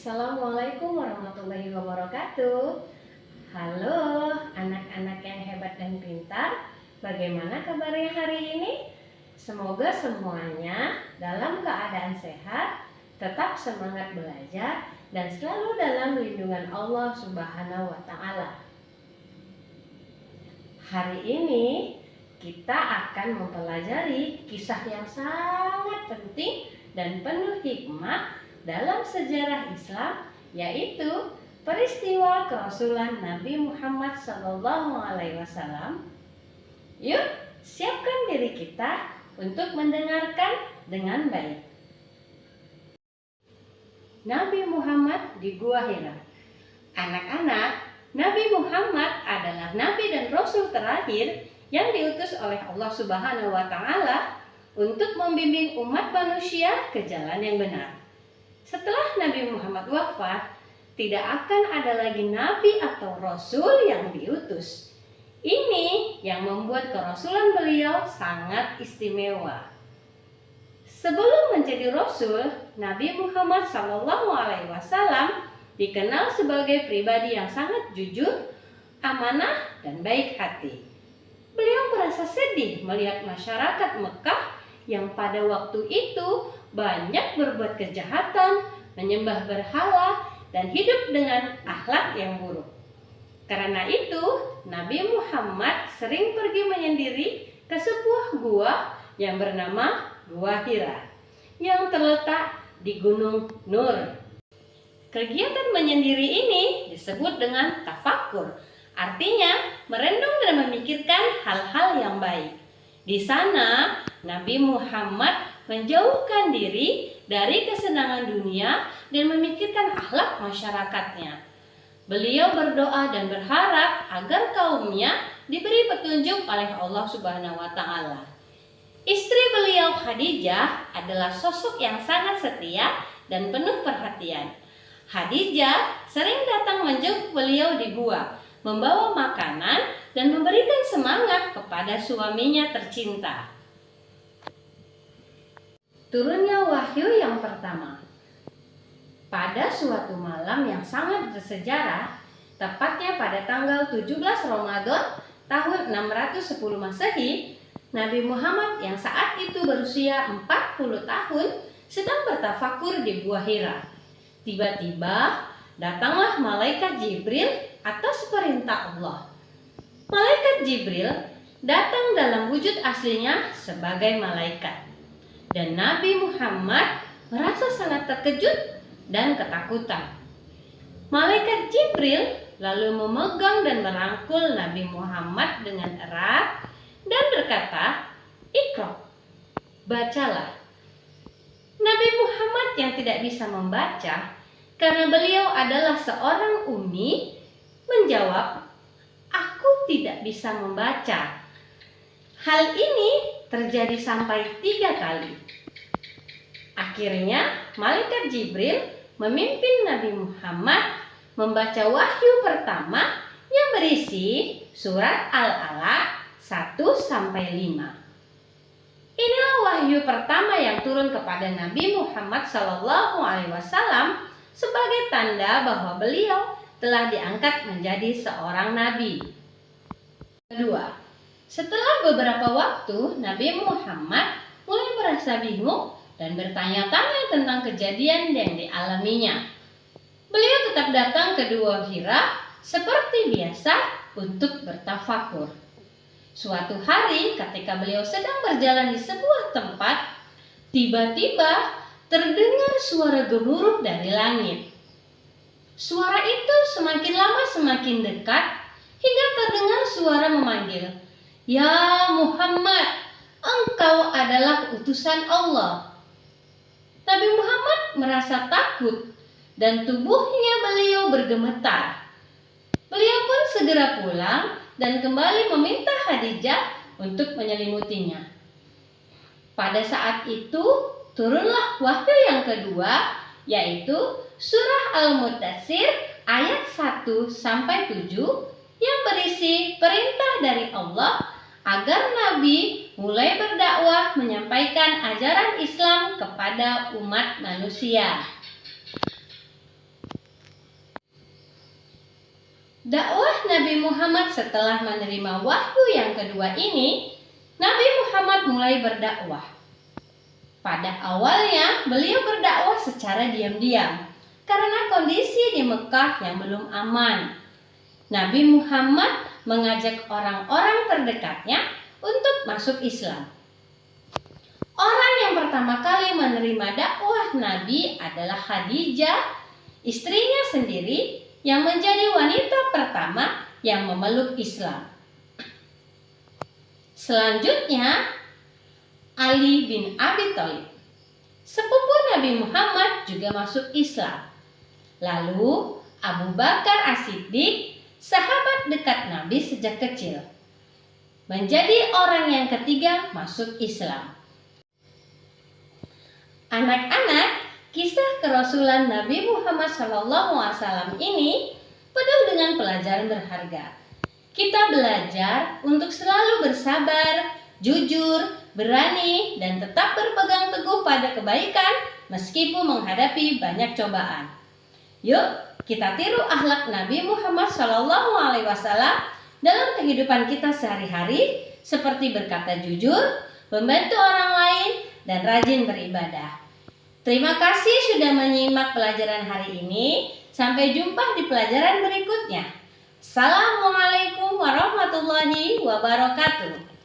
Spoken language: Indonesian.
Assalamualaikum warahmatullahi wabarakatuh. Halo anak-anak yang hebat dan pintar. Bagaimana kabarnya hari ini? Semoga semuanya dalam keadaan sehat, tetap semangat belajar, dan selalu dalam lindungan Allah Subhanahu wa Ta'ala. Hari ini kita akan mempelajari kisah yang sangat penting dan penuh hikmah dalam sejarah Islam, yaitu peristiwa kerasulan Nabi Muhammad SAW. Yuk, siapkan diri kita untuk mendengarkan dengan baik. Nabi Muhammad di Gua Hira. Anak-anak, Nabi Muhammad adalah Nabi dan Rasul terakhir yang diutus oleh Allah Subhanahu wa Ta'ala untuk membimbing umat manusia ke jalan yang benar. Setelah Nabi Muhammad wafat, tidak akan ada lagi nabi atau rasul yang diutus. Ini yang membuat kerasulan beliau sangat istimewa. Sebelum menjadi rasul, Nabi Muhammad SAW dikenal sebagai pribadi yang sangat jujur, amanah, dan baik hati. Beliau merasa sedih melihat masyarakat Mekah yang pada waktu itu banyak berbuat kejahatan, menyembah berhala, dan hidup dengan akhlak yang buruk. Karena itu, Nabi Muhammad sering pergi menyendiri ke sebuah gua yang bernama Gua Hira, yang terletak di Gunung Nur. Kegiatan menyendiri ini disebut dengan tafakur, artinya merenung dan memikirkan hal-hal yang baik. Di sana, Nabi Muhammad menjauhkan diri dari kesenangan dunia dan memikirkan akhlak masyarakatnya. Beliau berdoa dan berharap agar kaumnya diberi petunjuk oleh Allah Subhanahu wa Ta'ala. Istri beliau Khadijah adalah sosok yang sangat setia dan penuh perhatian. Khadijah sering datang menjenguk beliau di gua, membawa makanan dan memberikan semangat kepada suaminya tercinta. Turunnya wahyu yang pertama. Pada suatu malam yang sangat bersejarah, tepatnya pada tanggal 17 Ramadan tahun 610 Masehi, Nabi Muhammad yang saat itu berusia 40 tahun sedang bertafakur di Gua Hira. Tiba-tiba datanglah malaikat Jibril atas perintah Allah. Malaikat Jibril datang dalam wujud aslinya sebagai malaikat. Dan Nabi Muhammad merasa sangat terkejut dan ketakutan. Malaikat Jibril lalu memegang dan merangkul Nabi Muhammad dengan erat dan berkata, "Iqra, bacalah." Nabi Muhammad yang tidak bisa membaca karena beliau adalah seorang ummi menjawab, "Aku tidak bisa membaca." Hal ini terjadi sampai 3 kali. Akhirnya malaikat Jibril memimpin Nabi Muhammad membaca wahyu pertama yang berisi surat Al-Alaq 1-5. Inilah wahyu pertama yang turun kepada Nabi Muhammad SAW sebagai tanda bahwa beliau telah diangkat menjadi seorang nabi. Kedua, setelah beberapa waktu, Nabi Muhammad mulai merasa bingung dan bertanya-tanya tentang kejadian yang dialaminya. Beliau tetap datang ke Gua Hira seperti biasa untuk bertafakur. Suatu hari ketika beliau sedang berjalan di sebuah tempat, tiba-tiba terdengar suara gemuruh dari langit. Suara itu semakin lama semakin dekat hingga terdengar suara memanggil, "Ya Muhammad, engkau adalah utusan Allah." Nabi Muhammad merasa takut dan tubuhnya beliau bergemetar. Beliau pun segera pulang dan kembali meminta Khadijah untuk menyelimutinya. Pada saat itu turunlah wahyu yang kedua, yaitu surah Al-Mudatsir ayat 1-7 yang berisi perintah dari Allah agar Nabi mulai berdakwah menyampaikan ajaran Islam kepada umat manusia. Dakwah Nabi Muhammad setelah menerima wahyu yang kedua ini, Nabi Muhammad mulai berdakwah. Pada awalnya, beliau berdakwah secara diam-diam karena kondisi di Mekah yang belum aman. Nabi Muhammad mengajak orang-orang terdekatnya untuk masuk Islam. Orang yang pertama kali menerima dakwah Nabi adalah Khadijah, istrinya sendiri yang menjadi wanita pertama yang memeluk Islam. Selanjutnya, Ali bin Abi Thalib, sepupu Nabi Muhammad, juga masuk Islam. Lalu Abu Bakar As-Siddiq, sahabat dekat Nabi sejak kecil, menjadi orang yang ketiga masuk Islam. Anak-anak, kisah kerasulan Nabi Muhammad SAW ini penuh dengan pelajaran berharga. Kita belajar untuk selalu bersabar, jujur, berani, dan tetap berpegang teguh pada kebaikan meskipun menghadapi banyak cobaan. Yuk, kita tiru akhlak Nabi Muhammad SAW dalam kehidupan kita sehari-hari, seperti berkata jujur, membantu orang lain, dan rajin beribadah. Terima kasih sudah menyimak pelajaran hari ini. Sampai jumpa di pelajaran berikutnya. Assalamualaikum warahmatullahi wabarakatuh.